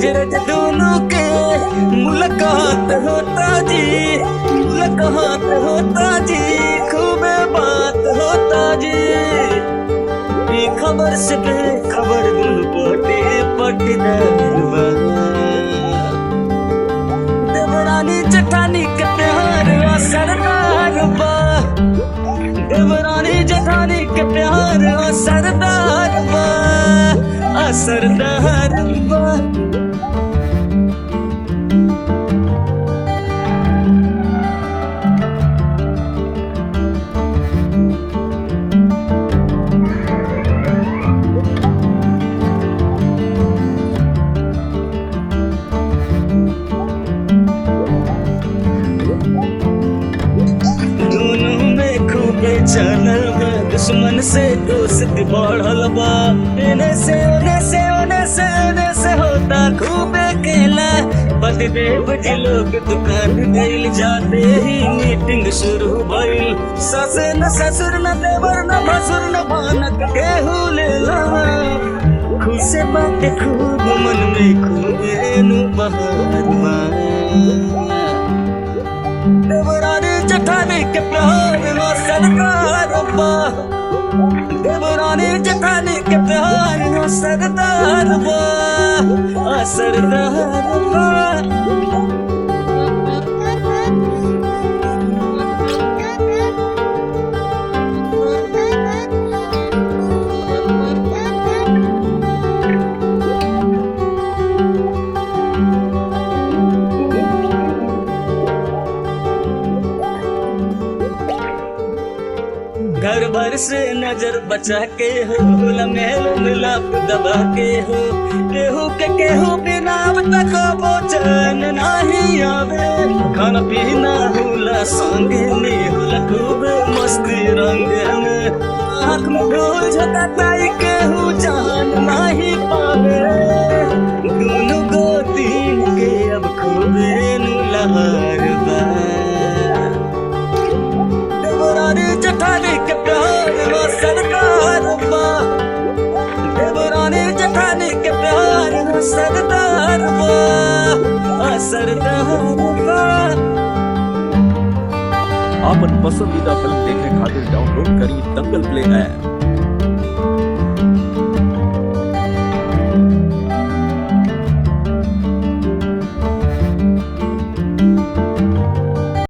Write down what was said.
अजरज दोनों के मुलाकात होता जी, मुलाकात होता जी, खूब बात होता जी। खबर से बेखबर पटे पटीदारवा, देवरानी जठानी के प्यार असरदार बा, देवरानी जठानी के प्यार असरदार बा, असरदार बा। चलल बा दुश्मन से दोस्ती बढ़ल बा, एने से ओने से ओने से एने से होता खूबे खेला। पतिदेव जी लोग दुकान गइल, जाते ही मीटिंग शुरू भइल। सस न ससुर न देवर न भसुर न भानक केहू लेला, खुशे बाटे खूब मन में खूबे नु बहार बा। देवरानी जठानी के प्यार सरदार बा, देवरानी जठानी के प्यार सरदार बा, सरदार बा। घर भर से नजर बचा के हो, लमेल मिलाप दबा के हो, केहू बिना तक बोचन नहीं आवे। खाना पीना होला संगे में होला खूब मस्ती रंग में, आँख में ढोल झटकाई केहू जान नहीं पावे। दोनों गोतीन के अब खूबे लहर बा, देवरानी जठानी के प्यार सरदार बा, देवरानी जठानी के प्यार सरदार बा, सरदार बा। आपन पसंदीदा फिल्म देखे खातिर डाउनलोड करी दंगल प्ले ऐप।